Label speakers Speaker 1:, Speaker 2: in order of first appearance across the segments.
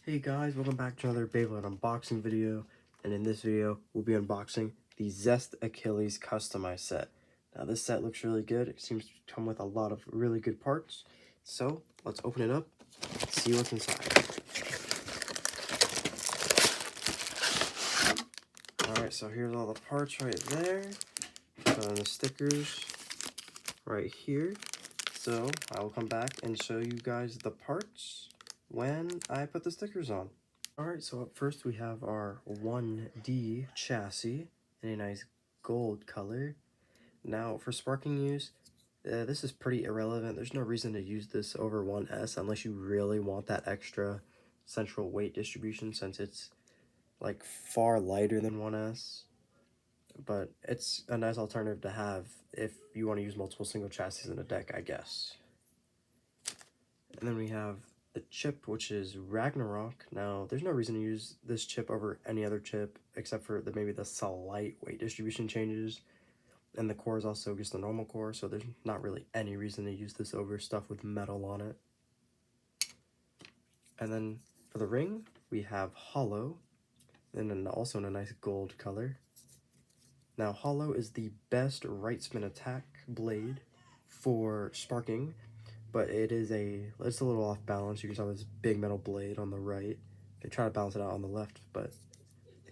Speaker 1: Hey guys, welcome back to another Beyblade unboxing video, and in this video, we'll be unboxing the Zest Achilles customized set. Now this set looks really good. It seems to come with a lot of really good parts. So, let's open it up, see what's inside. Alright, so here's all the parts right there. And the stickers right here. So, I will come back and show you guys the parts when I put the stickers on. Alright, so up first we have our 1D chassis in a nice gold color. Now, for sparking use, this is pretty irrelevant. There's no reason to use this over 1S unless you really want that extra central weight distribution, since it's like far lighter than 1S. But it's a nice alternative to have if you want to use multiple single chassis in a deck, I guess. And then we have the chip, which is Ragnarok. Now, there's no reason to use this chip over any other chip, except for maybe the slight weight distribution changes. And the core is also just a normal core, so there's not really any reason to use this over stuff with metal on it. And then for the ring, we have Hollow, and then also in a nice gold color. Now, Hollow is the best right spin attack blade for sparking, but it's a little off balance. You can tell this big metal blade on the right. They try to balance it out on the left, but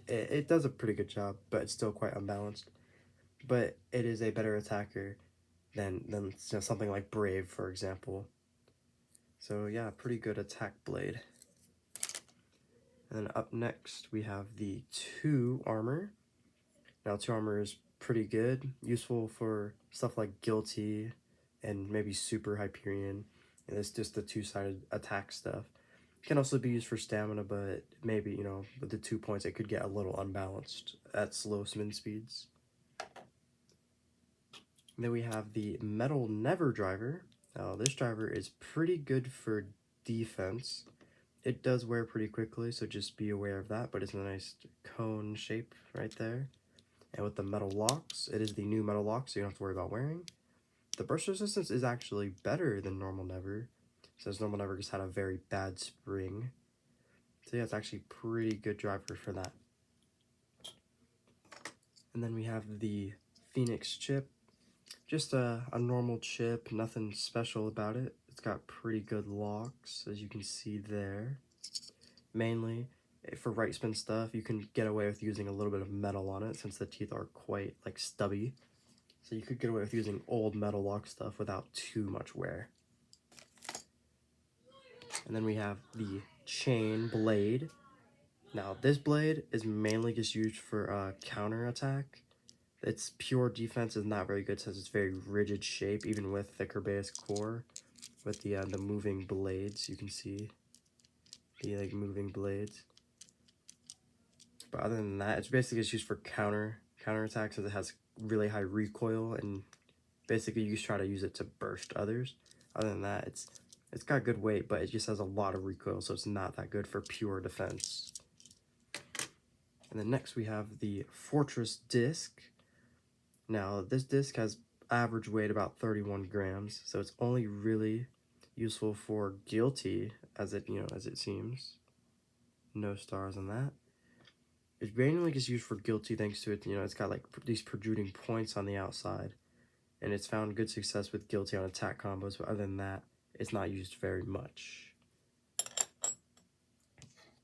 Speaker 1: it does a pretty good job, but it's still quite unbalanced. But it is a better attacker than something like Brave, for example. So yeah, pretty good attack blade. And then up next, we have the 2 armor. Now, 2 armor is pretty good, useful for stuff like Guilty and maybe Super Hyperion. And it's just the 2-sided attack stuff. It can also be used for stamina, but maybe, you know, with the 2 points, it could get a little unbalanced at slow spin speeds. And then we have the Metal Never driver. Now, this driver is pretty good for defense. It does wear pretty quickly, so just be aware of that, but it's a nice cone shape right there. And with the metal locks, it is the new metal lock, so you don't have to worry about wearing. The burst resistance is actually better than normal Never, since normal Never just had a very bad spring. So yeah, it's actually pretty good driver for that. And then we have the Phoenix chip. Just a normal chip, nothing special about it. It's got pretty good locks, as you can see there. Mainly, for right spin stuff, you can get away with using a little bit of metal on it, since the teeth are quite, like, stubby. So you could get away with using old metal lock stuff without too much wear. And then we have the chain blade. Now, this blade is mainly just used for counter attack. Its pure defense is not very good, since it's very rigid shape, even with thicker base core. With the moving blades, you can see the moving blades. But other than that, it's basically just used for counter attacks, as it has really high recoil, and basically you just try to use it to burst others. Other than that, it's got good weight, but it just has a lot of recoil, so it's not that good for pure defense. And then next we have the Fortress disc. Now, this disc has average weight about 31 grams, so it's only really useful for Guilty, as it seems. No stars on that. It's mainly just used for Guilty, thanks to it, it's got like these protruding points on the outside, and it's found good success with Guilty on attack combos, but other than that, it's not used very much.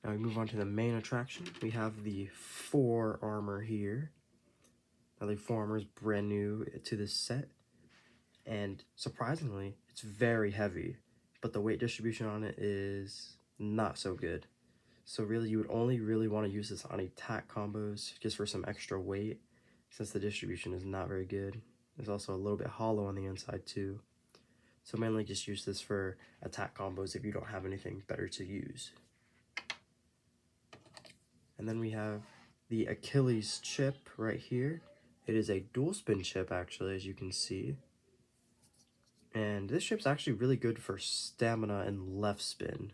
Speaker 1: Now we move on to the main attraction. We have the 4 armor here. Now the 4 armor is brand new to this set, and surprisingly, it's very heavy, but the weight distribution on it is not so good. So really, you would only really want to use this on attack combos, just for some extra weight, since the distribution is not very good. It's also a little bit hollow on the inside too. So mainly just use this for attack combos if you don't have anything better to use. And then we have the Achilles chip right here. It is a dual spin chip, actually, as you can see. And this chip's actually really good for stamina and left spin,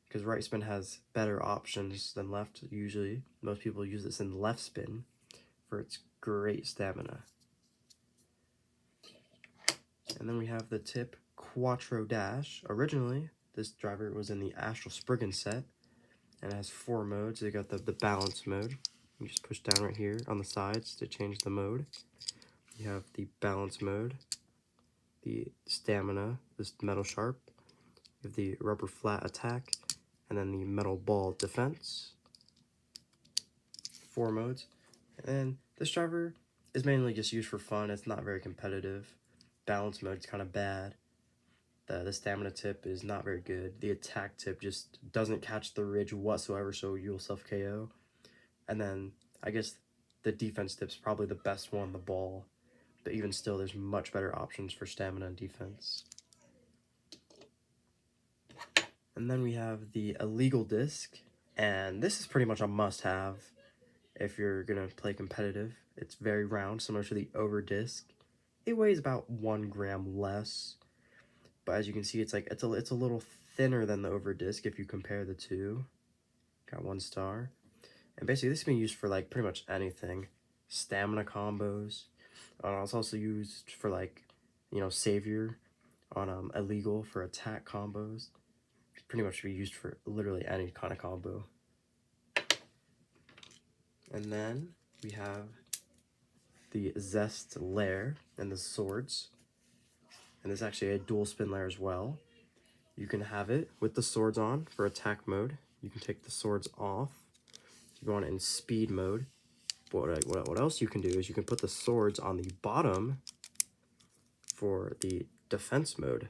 Speaker 1: because right spin has better options than left usually. Most people use this in left spin for its great stamina. And then we have the tip Quattro Dash. Originally, this driver was in the Astral Spriggan set, and it has 4 modes. You got the balance mode. You just push down right here on the sides to change the mode. You have the balance mode, the stamina, this metal sharp, you have the rubber flat attack, and then the metal ball defense. 4 modes. And this driver is mainly just used for fun. It's not very competitive. Balance mode is kind of bad. The stamina tip is not very good. The attack tip just doesn't catch the ridge whatsoever, so you'll self KO. And then I guess the defense tip's probably the best one, the ball. But even still, there's much better options for stamina and defense. And then we have the illegal disc, and this is pretty much a must-have if you're gonna play competitive. It's very round, similar to the over disc. It weighs about 1 gram less, but as you can see, it's a little thinner than the over disc if you compare the two. Got 1 star, and basically this can be used for like pretty much anything. Stamina combos. It's also used for like, you know, savior on illegal for attack combos. Pretty much be used for literally any kind of combo. And then we have the Zest layer and the swords. And there's actually a dual spin layer as well. You can have it with the swords on for attack mode. You can take the swords off if you want it in speed mode. But what else you can do is you can put the swords on the bottom for the defense mode.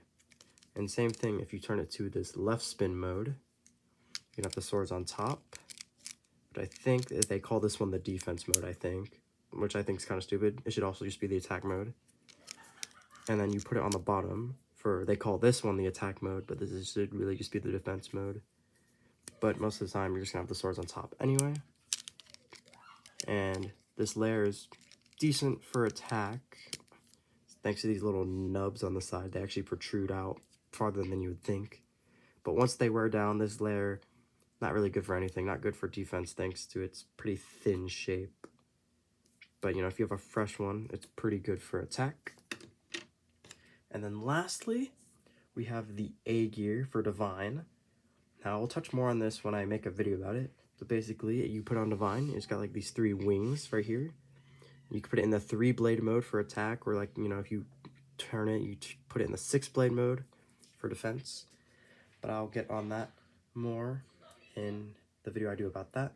Speaker 1: And same thing if you turn it to this left spin mode. You can have the swords on top. But I think they call this one the defense mode, I think. Which I think is kind of stupid. It should also just be the attack mode. And then you put it on the bottom for, they call this one the attack mode, but this should really just be the defense mode. But most of the time, you're just gonna have the swords on top anyway. And this layer is decent for attack. Thanks to these little nubs on the side, they actually protrude out farther than you would think. But once they wear down, this layer, not really good for anything, not good for defense thanks to its pretty thin shape. But you know, if you have a fresh one, it's pretty good for attack. And then lastly, we have the A gear for Divine. Now I'll touch more on this when I make a video about it. But basically, you put on Divine, it's got like these 3 wings right here. You can put it in the 3-blade mode for attack, or like, you know, if you turn it, you put it in the 6-blade mode for defense. But I'll get on that more in the video I do about that.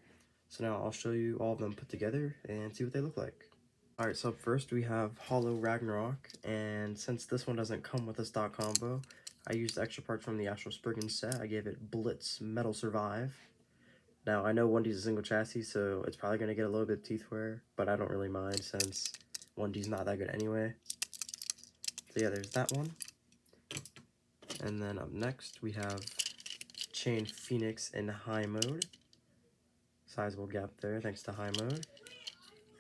Speaker 1: So now I'll show you all of them put together and see what they look like. Alright, so up first we have Hollow Ragnarok, and since this one doesn't come with a stock combo, I used extra parts from the Astral Spriggan set. I gave it Blitz Metal Survive. Now, I know 1D's a single chassis, so it's probably going to get a little bit of teeth wear, but I don't really mind since 1D's not that good anyway. So yeah, there's that one. And then up next, we have Chain Phoenix in high mode. Sizable gap there, thanks to high mode.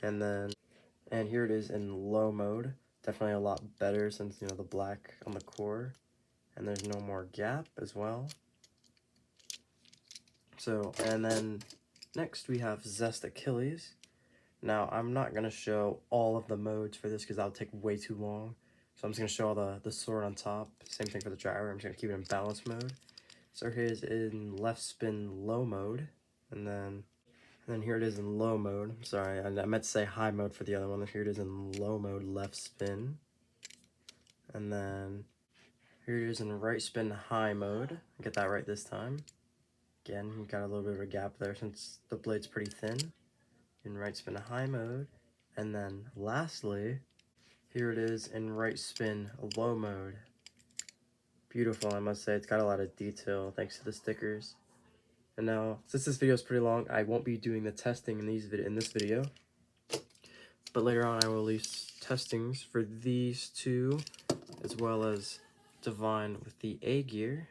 Speaker 1: And here it is in low mode. Definitely a lot better since, you know, the black on the core. And there's no more gap as well. So, and then next we have Zest Achilles. Now, I'm not going to show all of the modes for this because that'll take way too long. So I'm just going to show all the sword on top. Same thing for the driver. I'm just going to keep it in balance mode. So here it is in left spin low mode. And then here it is in low mode. Sorry, I meant to say high mode for the other one. Here it is in low mode left spin. And then here it is in right spin high mode. Get that right this time. Again, you got a little bit of a gap there since the blade's pretty thin. In right spin high mode. And then lastly, here it is in right spin low mode. Beautiful, I must say. It's got a lot of detail thanks to the stickers. And now, since this video is pretty long, I won't be doing the testing in this video. But later on, I will release testings for these two, as well as Divine with the A gear.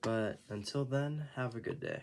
Speaker 1: But until then, have a good day.